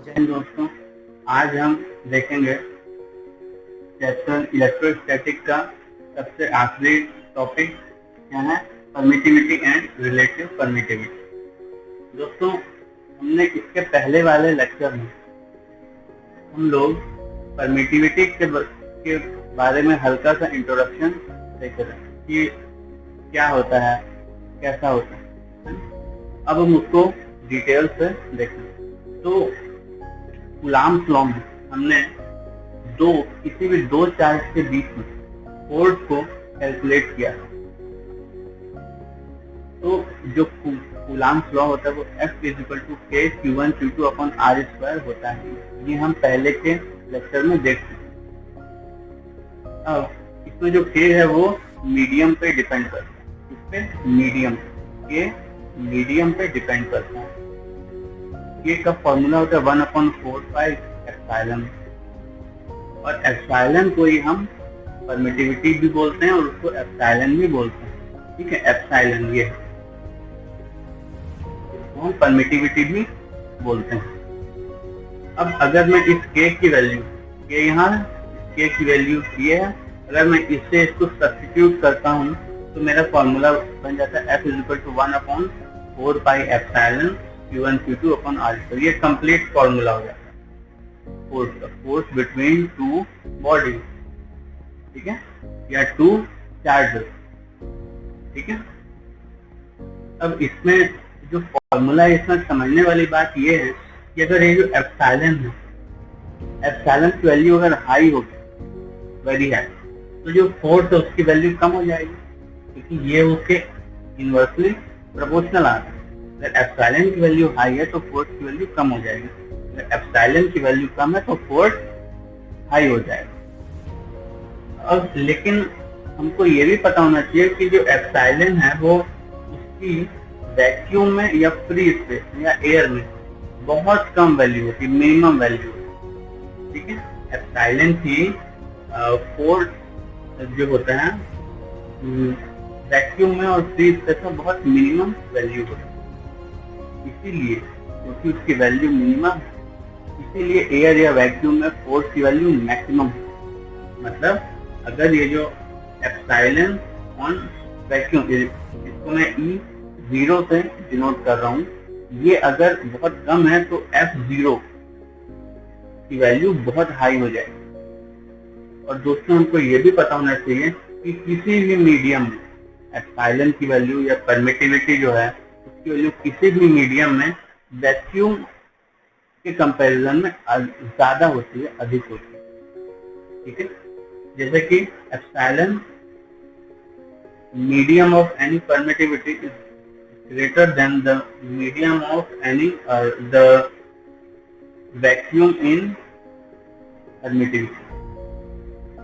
जय हिंद दोस्तों, आज हम देखेंगे चैप्टर इलेक्ट्रोस्टैटिक का सबसे आखिरी टॉपिक क्या है, परमिटिविटी एंड रिलेटिव परमिटिविटी। दोस्तों, हमने इसके पहले वाले लेक्चर में हम लोग परमिटिविटी के बारे में हल्का सा इंट्रोडक्शन देखे थे कि क्या होता है, कैसा होता है। अब हम उसको डिटेल से देखें। तो कूलाम्ब्स लॉ में हमने किसी भी दो चार्ज के बीच में फोर्स को कैलकुलेट किया। तो जो कूलाम्ब्स लॉ होता है वो F = K Q1 Q2 upon R² होता है। ये हम पहले के लेक्चर में देख चुके। अब इसमें जो K है वो मीडियम पे डिपेंड करता है। इस पे मीडियम पे डिपेंड करता है। K का फॉर्मूला होता है 1/4πε, और एप्सिलॉन को ही हम परमिटिविटी भी बोलते हैं और उसको एप्सिलॉन भी बोलते हैं। ठीक है, एप्सिलॉन ये हम परमिटिविटी भी बोलते हैं। अब अगर मैं इस K की वैल्यू, K यहाँ K की वैल्यू ये है, अगर मैं इसको सब्स्टिट्यूट करता हूँ तो मेरा फॉर्मूला बन जाता है F = 1/4πε Q1 Q2 upon R²। ये कंप्लीट फॉर्मूला हो जाता है फोर्स बिटवीन टू बॉडी, ठीक है, या टू चार्जेस। ठीक है, अब इसमें जो फॉर्मूला है, इसमें समझने वाली बात ये है कि अगर ये जो एप्सिलॉन है, एप्सिलॉन की वैल्यू अगर हाई होगी, वेरी हाई, तो जो फोर्स है उसकी वैल्यू कम हो जाएगी, क्योंकि ये उसके इनवर्सली प्रोपोर्शनल आ रहा है। अगर एप्सिलॉन की वैल्यू हाई है तो फोर्स की वैल्यू कम हो जाएगी, अगर एप्सिलॉन की वैल्यू कम है तो फोर्स हाई हो जाएगा। अब लेकिन हमको ये भी पता होना चाहिए कि जो एप्सिलॉन है वो उसकी वैक्यूम में या फ्री स्पेस में या एयर में बहुत कम वैल्यू होती है, मिनिमम वैल्यू। ठीक है, एप्सिलॉन की फोर्स जो होता है वैक्यूम में और फ्री स्पेस में बहुत मिनिमम वैल्यू होती है। इसीलिए क्योंकि उसकी वैल्यू मिनिमम, इसीलिए एयर या वैक्यूम में फोर्स की वैल्यू मैक्सिमम है। मतलब अगर ये जो एप्सिलॉन ऑन वैक्यूम, इसको मैं E0 से डिनोट कर रहा हूँ, ये अगर बहुत कम है तो F0 की वैल्यू बहुत हाई हो जाएगी। और दोस्तों, हमको ये भी पता होना चाहिए कि किसी भी मीडियम में एप्सिलॉन की वैल्यू या परमिटिविटी जो है उसकी वैल्यू किसी भी मीडियम में वैक्यूम के कंपैरिजन में ज्यादा होती है, अधिक होती है। ठीक है, जैसे कि epsilon medium of any permittivity is greater than the medium of any the vacuum in permittivity.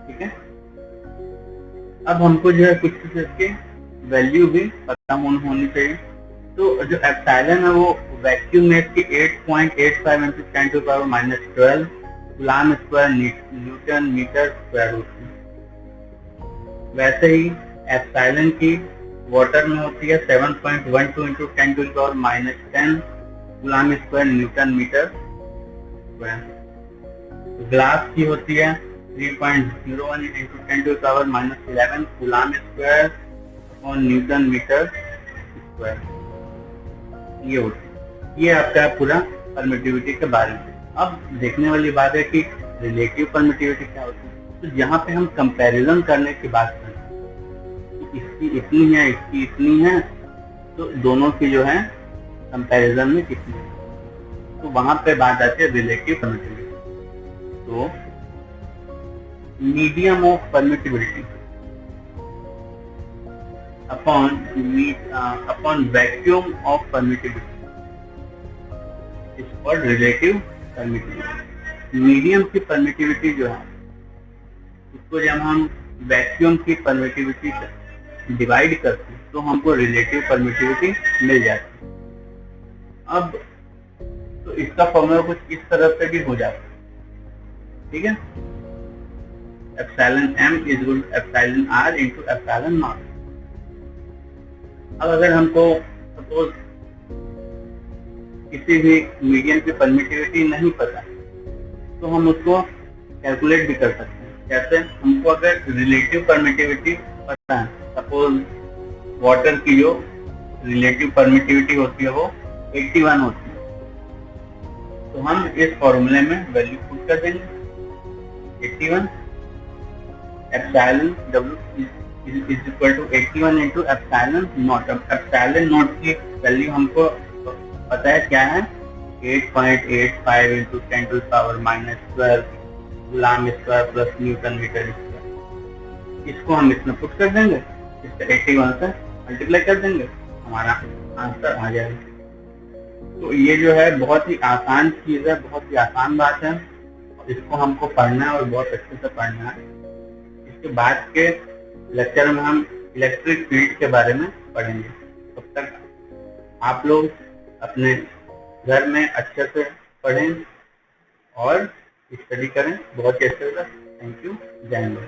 ठीक है, अब हमको जो है कुछ इसके वैल्यू भी पता होनी चाहिए। तो जो एप्सिलॉन है वो वैक्यूम में इसकी 8.85 × 10⁻12 coulomb square newton metre square होती है। वैसे ही एप्सिलॉन की वाटर में होती है 7.12 × 10⁻10 coulomb square newton metre square. Glass की होती है 3.01 × 10⁻11 कूलाम्ब स्क्वायर और न्यूटन मीटर स्क्वायर। ये होती है, ये आपका पूरा परमिटिविटी के बारे में। अब देखने वाली बात है कि रिलेटिव परमिटिविटी क्या होती है। तो यहाँ पे हम कंपैरिजन करने की बात करें, इसकी इतनी है, इसकी इतनी है, तो दोनों की जो है कंपैरिजन में कितनी है, तो वहां पे बात आती है रिलेटिव परमिटिविटी। तो medium of permittivity upon vacuum of permittivity is called relative permittivity। Medium की परमिटिविटी जो है उसको जब हम वैक्यूम की परमिटिविटी से डिवाइड करते हैं तो हमको रिलेटिव परमिटिविटी मिल जाती है। अब तो इसका फॉर्मूला कुछ इस तरह से भी हो जाता है। ठीक है, epsilon m = epsilon r × epsilon naught. अब अगर हमको सपोज किसी भी मीडियम की परमिटिविटी नहीं पता तो हम उसको कैलकुलेट भी कर सकते हैं। कैसे? हमको अगर रिलेटिव परमिटिविटी पता है, सपोज वाटर की जो रिलेटिव परमिटिविटी होती है वो 81 होती है, तो हम इस फॉर्मूले में वैल्यू पुट कर देंगे 81 epsilon W is equal to 81 into epsilon naught. अब एप्सिलॉन नॉट की वैल्यू हमको पता है क्या है, 8.85 into 10 to power -12 coulomb square plus newton metre square. इसको हम इसमें पुट कर देंगे, इसका 81 से मल्टीप्लाई कर देंगे, हमारा आंसर आ जाएगा। तो ये जो है बहुत ही आसान चीज है, बहुत ही आसान बात है, इसको हमको पढ़ना है और बहुत अच्छे से पढ़ना है। इसके बाद के लेक्चर में हम इलेक्ट्रिक फील्ड के बारे में पढ़ेंगे। तब तक आप लोग अपने घर में अच्छे से पढ़ें और स्टडी करें बहुत ही अच्छे से। थैंक यू, जय हिंद।